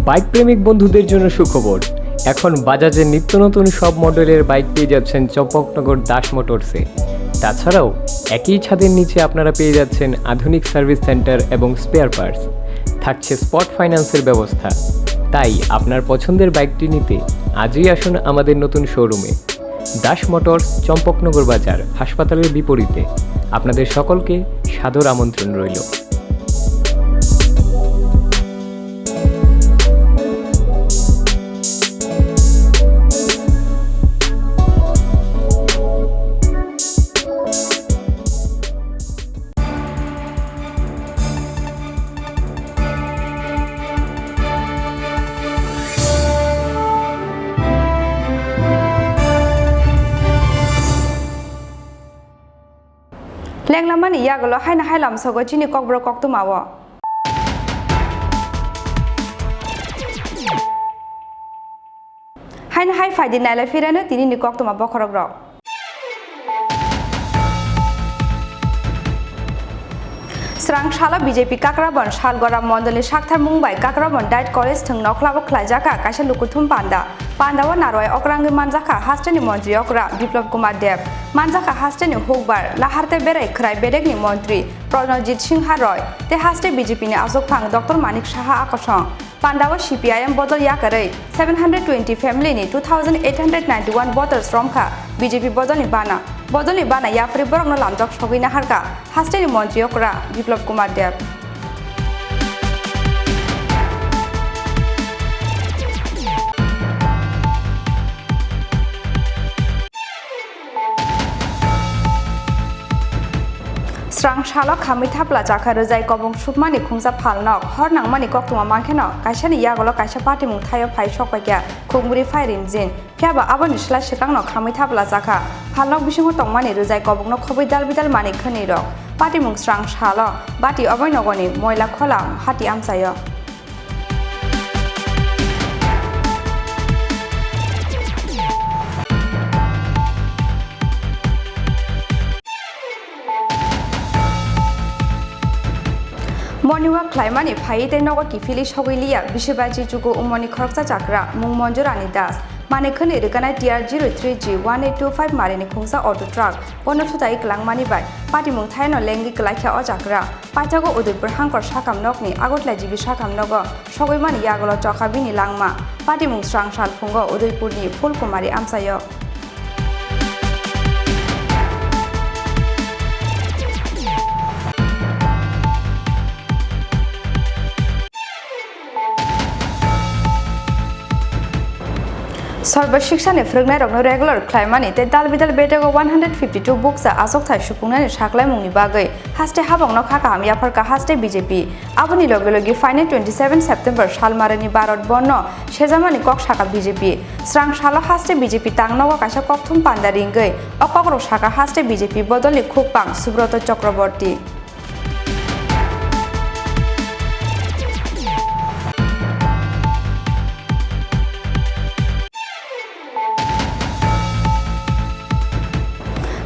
bike প্রেমিক বন্ধুদের জন্য সুখবর এখন বাজাজের নিত্য নতুন সব মডেলের bike পেয়ে যাচ্ছেন চম্পকনগর দাস মোটরসে তাছাড়াও একই ছাদের নিচে আপনারা পেয়ে যাচ্ছেন আধুনিক সার্ভিস সেন্টার এবং স্পেয়ার পার্টস থাকছে স্পট ফাইন্যান্সের ব্যবস্থা তাই আপনার পছন্দের বাইকটি নিতে আজই আসুন আমাদের নতুন শোরুমে দাস মোটরস চম্পকনগর বাজার হাসপাতালের বিপরীতে আপনাদের সকলকে সাদর আমন্ত্রণ রইল Lenglamani yagulo haina hailam sogo chini kokbro koktumawo haina hai faidi naila firano tini ni koktuma bokhorogrok Srangshala BJP Kakrabon Shalgora Mondoli Shakthar Mumbai Kakrabon Diet College Thung Nokhlabo Khlajaka Kaisa Lukuthum Pandawa Naroi Okrangi Manjaka Hasteni Montri Okra Biplop Kumar Dev Manjaka Hasteni Hokbar Laharte Berai Khrai Bedekni Montri Pranojit Singh Roy Te Haste BJP ni Asok Phang Dr. Manik Shaha Akosong Pandawa CPIM Bodol Yakarei 720 family ni 2891 bottles Romkha BJP Bodol ni Bana Yafri Borong Lamjok Shogina Harka Hasteni Montri Okra Biplop Kumar Dev Srangshala Kamitapla Jaka Rozai Kobong Shukmani Khungsa Palnok Hornang Mani Koktuma Mankeno Kaishani Yagolo Kaisha Party Mung Thayo Phai Shokpakya Khungmuri Phairim Jin Kyaba Aboni Shla Shikangno Kamitapla Jaka Palnok Bishingo Tongmani Rozai Kobongno Khobai Dalbidal Mani Khaniro Party Mung Srangshala Bati Oboinogoni Moila Kholam Hati Amsayo Moniwa Klaimani Paite Nogo Kifili Shogilia, Bishibaji Jugo Umoni Korksa Chakra, Mung Monjurani Das, Mane khani rekanai TR03G 1825 marini khungsa auto truck pono thutai klang mani bai patimung thaino lengi klaikha ojakra paithago Udaipur hangkor sakam nokni agotla jibi sakam nogo sogoi mani yagolo chokhabini langma patimung srangshal phungo Udaipurni Fulkumari amsayo Sarva Shiksha ni frugna rokno regular claimani te dalbidal betego 152 books asok thai supungna ni saklai mungni bagai haste habongno khaka hamya pharka haste BJP aboni logi final 27 September salmarani Bharat bonno sejamani kok saka BJP srang sala haste BJP tangnogo kaisa kokthum pandaringai okokro saka haste BJP bodoli khukpang Subroto Chakraborty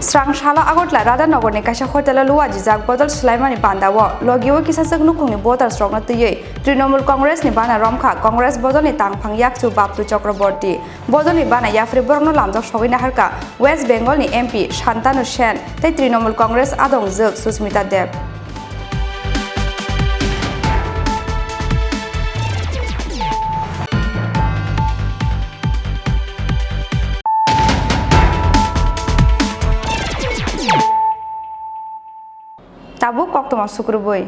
Srang shala agotla Radhanagar ni kaisa hotel luwaji jak bodol Sulaimani bandawo logiwo kisa saknu khungni voters rokna tiyei Trinamool Congress ni bana romkha Congress bodol ni tangphang yakchu Babtu Chakraborty bodol ni bana yafri borno lamjak sogina harka West Bengal ni MP Shantanu Sen tei Trinamool Congress adong jok Susmita Deb Tabu kok toma sukruboi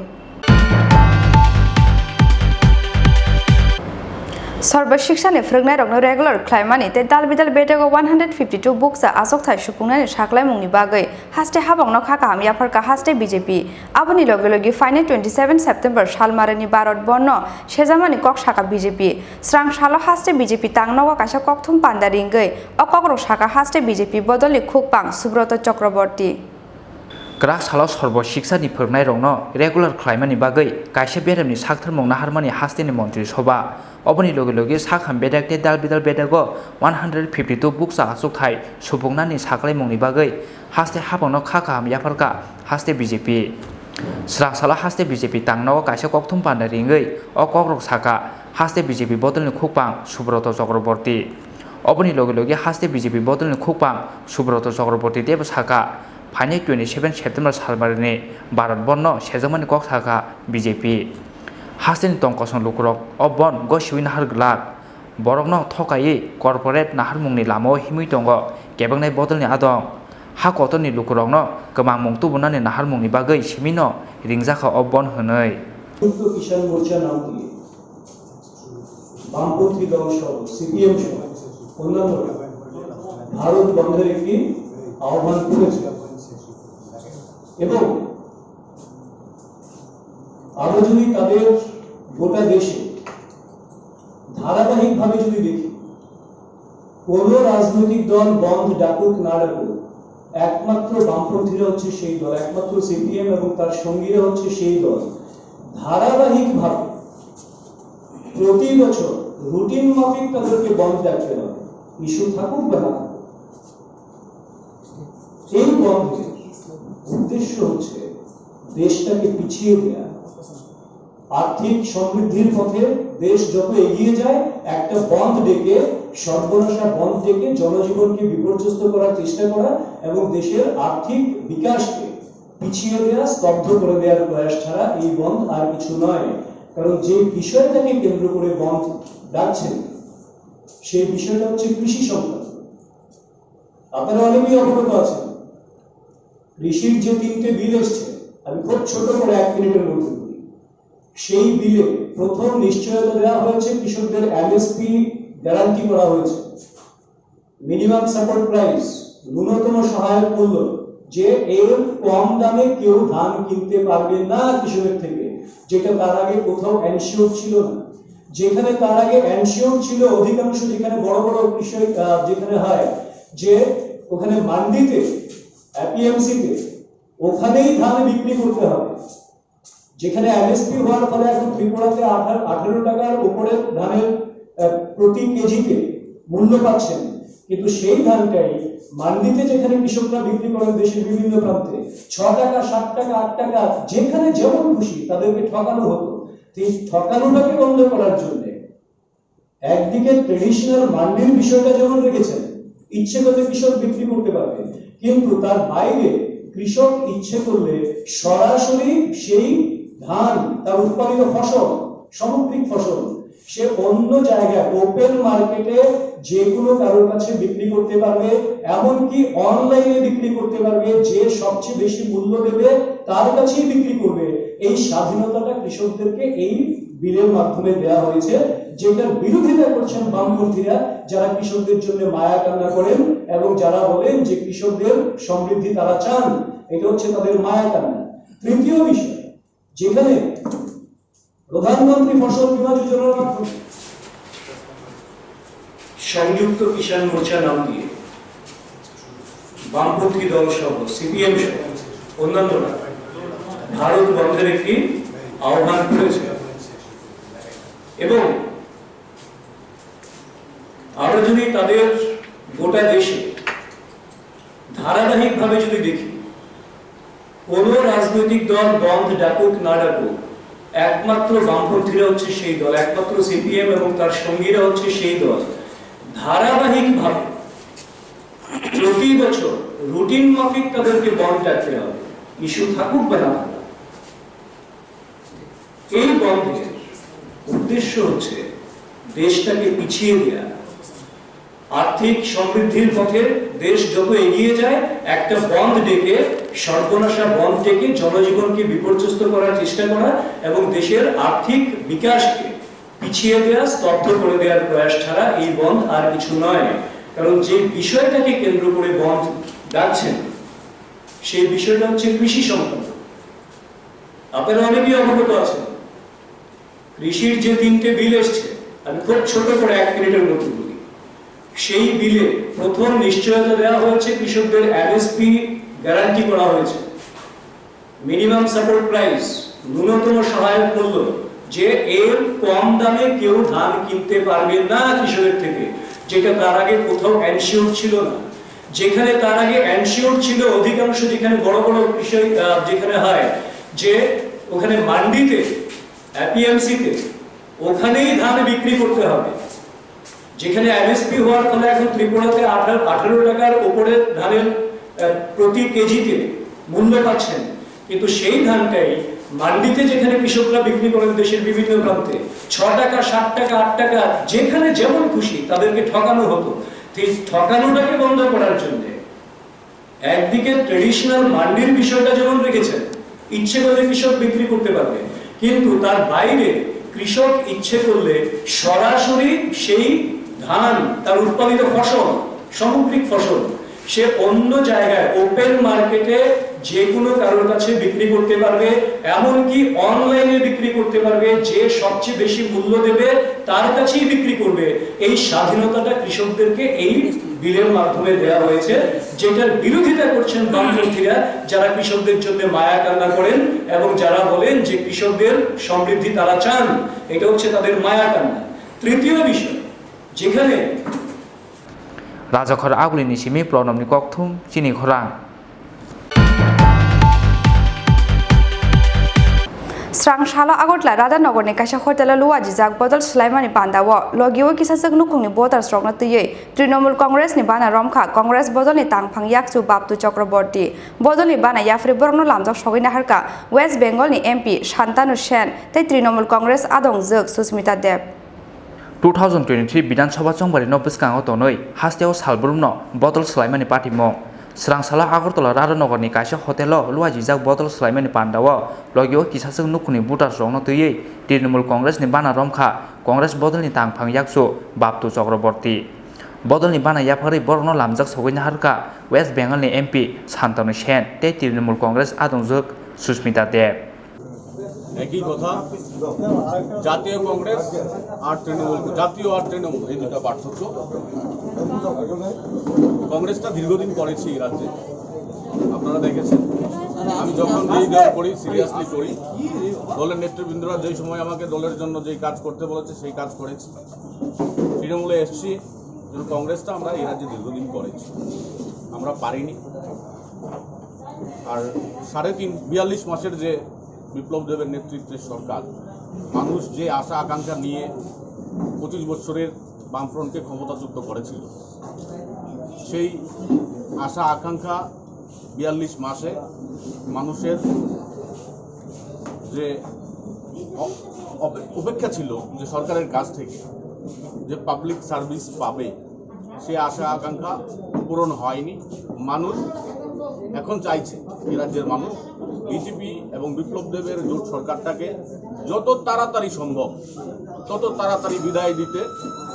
Sarva Shiksha ni frugna rokno regular claimani te dalbidal betego 152 books asok thai supungna ni saklai mungni bagai haste habongno khaka hamya pharka haste BJP aboni logi final 27 September salmarani Bharat bonno sejamani kok saka BJP srang sala haste BJP tangnogo kaisa kokthum pandaringai okokro saka haste BJP bodoli khukpang Subroto Chakraborty Krak salo Sarva Shiksha ni phirnai rokno regular claimani bagai kaisa beremni saktharmung naharmani haste ni montri soba oboni logi sakham bedakte dalbidal bedago 152 books asok thai supungnani saklai mungni bagai haste habongno khaka hamya pharka haste BJP srang sala haste BJP tangnogo kaisa kokthum pandaringai okokrok saka haste BJP bodolni khukpang Subroto Chakraborty oboni logi haste BJP bodolni khukpang Subroto Chakraborty deba saka final 27 September salmarani Bharat bonno sejamani kok saka BJP hasten tongkosong lukurok obon go siwin nahar glak borokno thokai corporate nahar mungni lamo himui tongo kebangnai bodolni adong ha kotoni lukurokno kemang mungtu bunani nahar mungni bagai simino ringjaka obon honoi কিষাণ মোর্চা নাম দিয়ে বামপন্থী দল সহ CPM সহ অন্যান্য ভারত বন্ধের একটি আহ্বান করেছে এবং আমরা যদি তাদের গোটা দেশে ধারাবাহিকভাবে যদি দেখি কোন রাজনৈতিক দল বন্ধ ডাকুক না ডাকুক একমাত্র বামপন্থীরা হচ্ছে সেই দল একমাত্র সিপিএম এবং তার সঙ্গীরা হচ্ছে সেই দল ধারাবাহিকভাবে প্রতি বছর রুটিন মাফিক তাদেরকে বন্ধ ডাকতে হবে ইস্যু থাকুক বা না এই বন্ধের উদ্দেশ্য হচ্ছে দেশটাকে পিছিয়ে দেয়া আর্থিক সমৃদ্ধির পথে দেশ যত এগিয়ে যায় একটা বন্ধ ডেকে সর্বনাশা বন্ধ ডেকে জনজীবনকে বিপর্যস্ত করার চেষ্টা করা এবং দেশের আর্থিক বিকাশকে পিছিয়ে দেয়া স্তব্ধ করে দেওয়ার প্রয়াস ছাড়া এই বন্ধ আর কিছু নয় কারণ যে বিষয়টাকে কেন্দ্র করে বন্ধ ডাকছেন সেই বিষয়টা হচ্ছে কৃষি সংক্রান্ত আপনারা অনেকেই অবগত আছেন কৃষির যে 3টে বিল এসছে আমি খুব ছোট করে 1 মিনিটের মধ্যে বলি সেই বিলে প্রথম নিশ্চয়তা দেওয়া হয়েছে কৃষকদের এমএসপি গ্যারান্টি করা হয়েছে মিনিমাম সাপোর্ট প্রাইস ন্যূনতম সহায়ক মূল্য যে এর কম দামে কেউ ধান কিনতে পারবে না কৃষকের থেকে যেটা তার আগে কোথাও এনশিওর ছিল না যেখানে তার আগে এনশিওর ছিল অধিকাংশ যেখানে বড় বড় কৃষক যেখানে হয় যে ওখানে মান্ডিতে এপিএমসিতে ওখানেই ধান বিক্রি করতে হবে যেখানে এমএসপি হওয়ার ফলে এখন ত্রিপুরাতে 18 টাকার উপরে ধানের প্রতি কেজিতে মূল্য পাচ্ছেন কিন্তু সেই ধানটাই মান্ডিতে যেখানে কৃষকরা বিক্রি করেন দেশের বিভিন্ন প্রান্তে 6 টাকা 7 টাকা 8 টাকা যেখানে যেমন খুশি তাদেরকে ঠকানো হতো এই ঠকানোটাকে বন্ধ করার জন্য একদিকে ট্রেডিশনাল মান্ডির বিষয়টা যেমন রেখেছেন, ইচ্ছে করলে কৃষক বিক্রি করতে পারবে, কিন্তু তার বাইরে কৃষক ইচ্ছে করলে সরাসরি সেই ধান, তার উৎপাদিত ফসল, সামগ্রিক ফসল সে অন্য জায়গায় ওপেন মার্কেটে যে কোনো কারোর কাছে বিক্রি করতে পারবে, এমনকি অনলাইনে বিক্রি করতে পারবে। যে সবচেয়ে বেশি মূল্য দেবে তার কাছেই বিক্রি করবে। এই স্বাধীনতাটা কৃষকদেরকে এই বিলের মাধ্যমে দেওয়া হয়েছে, যেটার বিরোধিতা করছেন বামপন্থীরা, যারা কৃষকদের জন্য মায়া কান্না করেন এবং যারা বলেন যে কৃষকদের সমৃদ্ধি তারা চান। এটা হচ্ছে তাদের মায়া কান্না। তৃতীয় বিষয়, যেখানে প্রধানমন্ত্রী ফসল বীমা যোজনার মাধ্যমে সংযুক্ত কিষাণ মোর্চা নাম দিয়ে বামপন্থী দল সহ সিপিএম সহ অন্যান্যরা ভারত বন্ধের একটি আহ্বান করেছে, এবং আমরা যদি তাদের গোটা দেশে ধারাবাহিকভাবে যদি দেখি, কোন রাজনৈতিক দল বন্ধ ডাকুক না ডাকুক, একমাত্র বামপন্থীরা হচ্ছে সেই দল, একমাত্র সিপিএম এবং তার সঙ্গীরা হচ্ছে সেই দল ধারাবাহিকভাবে প্রতি বছর রুটিন মাফিক তাদেরকে বন্ধ ডাকতে হবে, ইস্যু থাকুক বা না থাকুক। এই বন্ধের উদ্দেশ্য হচ্ছে দেশটাকে পিছিয়ে দেওয়া। আর্থিক সমৃদ্ধির পথে দেশ যত এগিয়ে যায়, একটা বন্ধ ডেকে, সর্বনাশা বন্ধ ডেকে জনজীবনকে বিপর্যস্ত করার চেষ্টা করা এবং দেশের আর্থিক বিকাশকে পিছিয়ে দেওয়া, স্তব্ধ করে দেওয়ার প্রয়াস ছাড়া এই বন্ধ আর কিছু নয়। কারণ যে বিষয়টাকে কেন্দ্র করে বন্ধ ডাকছেন, সেই বিষয়টা হচ্ছে কৃষি সংক্রান্ত। আপনারা অনেকেই অবগত আছেন, কৃষির যে 3টে বিল এসছে, আমি খুব ছোট করে 1 মিনিটের মধ্যে বলি। সেই বিলে প্রথম নিশ্চয়তা দেওয়া হয়েছে কৃষকদের, এমএসপি গ্যারান্টি করা হয়েছে, মিনিমাম সাপোর্ট প্রাইস, ন্যূনতম সহায়ক মূল্য, যে এর কম দামে কেউ ধান কিনতে পারবে না কৃষকের থেকে, যেটা তার আগে কোথাও এনশিওর ছিল না। যেখানে তার আগে এনশিওর ছিল অধিকাংশ, যেখানে বড় বড় কৃষক যেখানে হয় যে ওখানে মান্ডিতে, এপিএমসিতে, ওখানেই ধান বিক্রি করতে হবে। যেখানে এমএসপি হওয়ার ফলে এখন ত্রিপুরাতে 18 টাকার উপরে ধানের প্রতি কেজিতে মূল্য পাচ্ছেন, কিন্তু সেই ধানটাই মান্ডিতে যেখানে কৃষকরা বিক্রি করেন দেশের বিভিন্ন প্রান্তে 6 টাকা, 7 টাকা, 8 টাকা, যেখানে যেমন খুশি তাদেরকে ঠকানো হতো। এই ঠকানোটাকে বন্ধ করার জন্য একদিকে ট্রেডিশনাল মান্ডির বিষয়টা যেমন রেখেছেন, ইচ্ছে করলে কৃষক বিক্রি করতে পারবে, কিন্তু তার বাইরে কৃষক ইচ্ছে করলে সরাসরি সেই ধান, তার উৎপাদিত ফসল, সামগ্রিক ফসল সে অন্য জায়গায় ওপেন মার্কেটে যে কোনো কারোর কাছে বিক্রি করতে পারবে, এমনকি অনলাইনে বিক্রি করতে পারবে। যে সবচেয়ে বেশি মূল্য দেবে তার কাছেই বিক্রি করবে। এই স্বাধীনতাটা কৃষকদেরকে এই বিলের মাধ্যমে দেওয়া হয়েছে, যেটার বিরোধিতা করছেন বামপন্থীরা, যারা কৃষকদের জন্য মায়া কান্না করেন এবং যারা বলেন যে কৃষকদের সমৃদ্ধি তারা চান। এটা হচ্ছে তাদের মায়া কান্না। তৃতীয় বিষয়, যেখানে রাজাখর আগুলিনি সিমি প্রণবনি ককথুম চিনি খরাং Srang shala agotla Radhanagar ni kaisa hotel luwaji jak bodol sulaimani pandawo logiyo kisasek nukungni voters rokna tuye Trinamool Congress ni bana romkha Congress bodol ni tangphang yakchu Babtu Chakraborty bodol ni bana yafri borno lamjak sogina harka West Bengal ni MP Shantanu Sen tei Trinamool Congress adong jok Susmita Deb 2023 বিধানসভা চংবারি নবস্কাঙ তনৈ হাস্তেও সালব্রুমন বদল সলাইমানি party Mong স্রাংসালা Agartala রাধানগরনি কাইসা hotel লুয়াজি জাক বদল সলাইমানি পান্ডাও লগিও কিসাসক নুকুনি বুটাস রংनो তুই তৃণমূল কংগ্রেসনি বানা রমখা Congress বদলনি তাংফাং yaksu বাপতু Chakraborty বদলনি বানা ইয়াফারি বরনো লামজাক সগৈনা হারকা West বেঙ্গলনি MP Shantanu Sen তে তৃণমূল কংগ্রেস আদংজক সুস্মিতা দেব একই কথা জাতীয় কংগ্রেস আর তৃণমূল, জাতীয় আর তৃণমূল এই দুটা পার্থক্য। কংগ্রেসটা দীর্ঘদিন করেছি এই রাজ্যে, আপনারা দেখেছেন। আমি যখন যেই দল করি সিরিয়াসলি করি, দলের নেতৃবৃন্দরা যেই সময় আমাকে দলের জন্য যেই কাজ করতে বলেছে সেই কাজ করেছি। তৃণমূলে এসছি, কংগ্রেসটা আমরা এই রাজ্যে দীর্ঘদিন করেছি, আমরা পারিনি। আর 42 মাসের যে বিপ্লব দেবের নেতৃত্বের সরকার, মানুষ যে আশা আকাঙ্ক্ষা নিয়ে 25 বছরের বামফ্রন্টকে ক্ষমতাচ্যুত করেছিল। সেই আশা আকাঙ্ক্ষা 42 মাসে মানুষের যে অপেক্ষা ছিল যে সরকারের কাছ থেকে যে পাবলিক সার্ভিস পাবে, সে আশা আকাঙ্ক্ষা পূরণ হয়নি। মানুষ এখন চাইছে, এই রাজ্যের মানুষ বিজেপি এবং বিপ্লব দেবের জোট সরকারটাকে যত তাড়াতাড়ি সম্ভব তত তাড়াতাড়ি বিদায় দিতে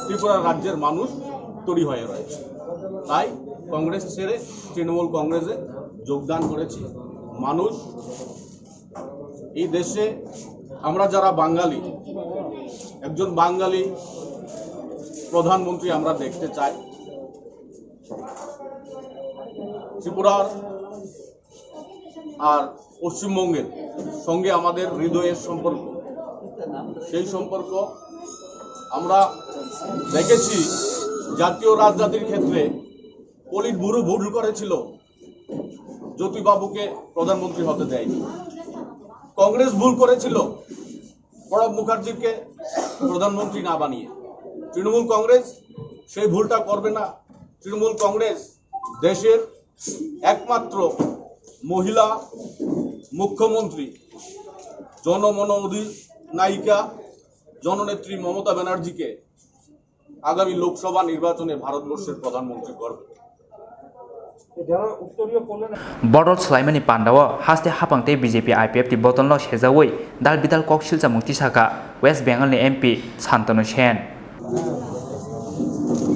ত্রিপুরা রাজ্যের মানুষ তৈরি হয়ে রয়েছে। তাই কংগ্রেস ছেড়ে তৃণমূল কংগ্রেসে যোগদান করেছি। মানুষ এই দেশে আমরা যারা বাঙালি, একজন বাঙালি প্রধানমন্ত্রী আমরা দেখতে চাই। ত্রিপুরার আর পশ্চিমবঙ্গের সঙ্গে আমাদের হৃদয়ের সম্পর্ক, সেই সম্পর্ক আমরা দেখেছি। জাতীয় রাজনীতির ক্ষেত্রে পলিট ব্যুরো ভুল করেছিল, জ্যোতিবাবুকে প্রধানমন্ত্রী হতে দেয়নি। কংগ্রেস ভুল করেছিল প্রণব মুখার্জিকে প্রধানমন্ত্রী না বানিয়ে। তৃণমূল কংগ্রেস সেই ভুলটা করবে না। তৃণমূল কংগ্রেস দেশের একমাত্র মহিলা মুখ্যমন্ত্রী, জনমন অধিনায়িকা জননেত্রী মমতা ব্যানার্জিকে আগামী লোকসভা নির্বাচনে ভারতবর্ষের প্রধানমন্ত্রী করবে। বদল স্লাইমানি পান্डाও হাস্তে हापांते बीजेपी IPF ती बतल नो सेजावै दाल बिदाल कौशल जामुं तिसाका वेस्ट बेंगल नि MP शांतनु सेन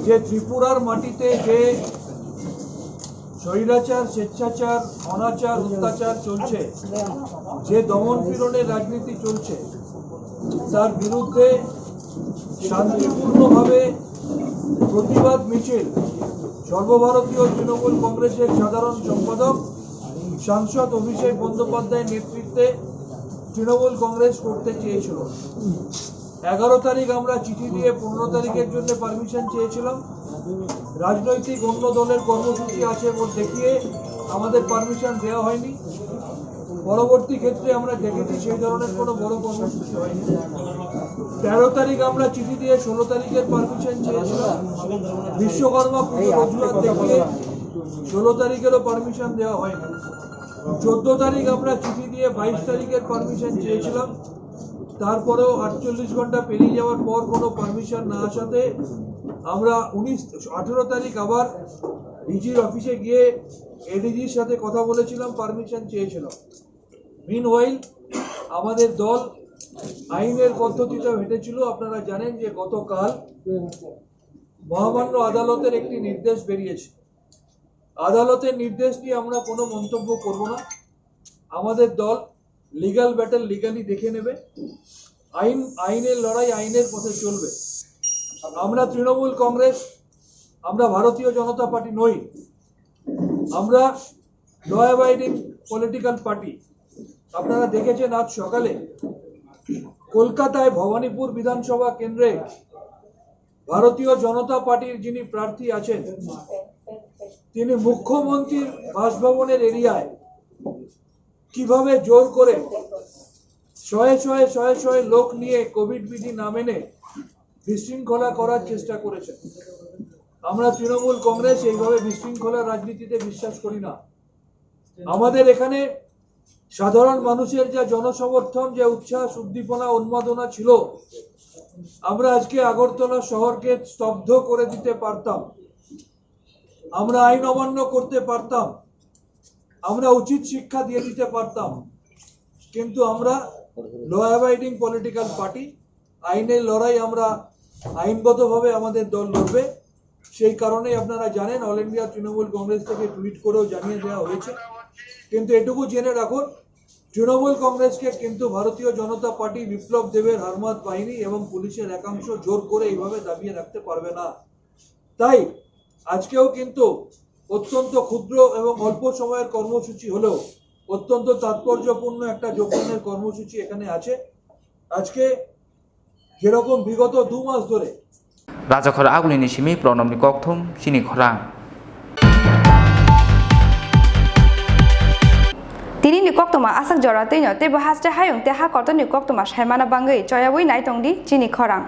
যে ত্রিপুরার মাটিতে যে স্বৈরাচার, স্বেচ্ছাচার, অনাচার, অত্যাচার চলছে, যে দমন পীড়নের রাজনীতি চলছে, তার বিরুদ্ধে শান্তিপূর্ণভাবে প্রতিবাদ মিছিল সর্বভারতীয় তৃণমূল কংগ্রেসের সাধারণ সম্পাদক সাংসদ অভিষেক বন্দ্যোপাধ্যায়ের নেতৃত্বে তৃণমূল কংগ্রেস করতে চেয়েছিল। 11 তারিখ আমরা চিঠি দিয়ে 15 তারিখের জন্য পারমিশন চেয়েছিলাম। রাজনৈতিক অন্য দলের কর্মসূচি আছে বলে দেখিয়ে আমাদের পারমিশন দেওয়া হয়নি। পরবর্তী ক্ষেত্রে আমরা দেখেছি সেই ধরনের কোনো বড় কর্মসূচি হয়নি। 13 তারিখ আমরা চিঠি দিয়ে 16 তারিখের পারমিশন চেয়েছিলাম। বিশ্বকর্মা পুজোর অজুহাত দেখিয়ে 16 তারিখেরও পারমিশন দেওয়া হয়নি। 14 তারিখ আমরা চিঠি দিয়ে 22 তারিখের পারমিশন চেয়েছিলাম। তারপরেও 48 ঘন্টা পেরিয়ে যাওয়ার পর কোনো পারমিশন না আসাতে আমরা 18 তারিখ আবার ডিজির অফিসে গিয়ে এডিজির সাথে কথা বলেছিলাম, পারমিশন চেয়েছিলাম। মিনওয়াইল আমাদের দল আইনের পদ্ধতিতে হেঁটেছিল। আপনারা জানেন যে গতকাল মহামান্য আদালতের একটি নির্দেশ বেরিয়েছে। আদালতের নির্দেশ নিয়ে আমরা কোনো মন্তব্য করব না। আমাদের দল লিগ্যাল ব্যাটেল লিগ্যালি দেখে নেবে। আইনের লড়াই আইনের পথে চলবে। আমরা তৃণমূল কংগ্রেস, আমরা ভারতীয় জনতা পার্টি নই। আমরা ল অ্যাবাইডিং পলিটিক্যাল পার্টি। আপনারা দেখেছেন আজ সকালে কলকাতায় ভবানীপুর বিধানসভা কেন্দ্রে ভারতীয় জনতা পার্টির যিনি প্রার্থী আছেন, তিনি মুখ্যমন্ত্রীর বাসভবনের এরিয়ায় কিভাবে জোর করে শয়ে লোক নিয়ে কোভিড বিধি না মেনে বিশৃঙ্খলা করার চেষ্টা করেছেন। আমরা তৃণমূল কংগ্রেস এইভাবে বিশৃঙ্খলার রাজনীতিতে বিশ্বাস করি না। আমাদের এখানে সাধারণ মানুষের যা জনসমর্থন, যে উচ্ছ্বাস, উদ্দীপনা, উন্মাদনা ছিল, আমরা আজকে আগরতলা শহরকে স্তব্ধ করে দিতে পারতাম। আমরা আইন অমান্য করতে পারতাম, আমরা উচিত শিক্ষা দিয়ে দিতে পারতাম, কিন্তু আমরা ল অ্যাবাইডিং পলিটিক্যাল পার্টি। আইনের লড়াই আমরা আইনগতভাবে আমাদের দল লড়বে। সেই কারণেই আপনারা জানেন অল ইন্ডিয়া তৃণমূল কংগ্রেস থেকে টুইট করেও জানিয়ে দেওয়া হয়েছে। কিন্তু এটুকু জেনে রাখুন, তৃণমূল কংগ্রেসকে কিন্তু ভারতীয় জনতা পার্টি, বিপ্লব দেবের হারমাত বাহিনী এবং পুলিশের একাংশ জোর করে এইভাবে দাবিয়ে রাখতে পারবে না। তাই আজকেও কিন্তু অত্যন্ত ক্ষুদ্র এবং অল্প সময়ের কর্মসূচি হলেও অত্যন্ত তাৎপর্যপূর্ণ একটা যোগদানের কর্মসূচি এখানে আছে। আজকে যেরকম বিগত 2 মাস ধরে রাজাখর আগুলিনি সিমি প্রণবনি ককথুম চিনি খরাং তিনি নিকক্তমা আসাক জরা তৈন তেবো হাসতে হায়ং তে হা কত নিকক্তমা সাইমানা বাঙ্গৈ চয়াবই নাইতংদি চিনি খরাং।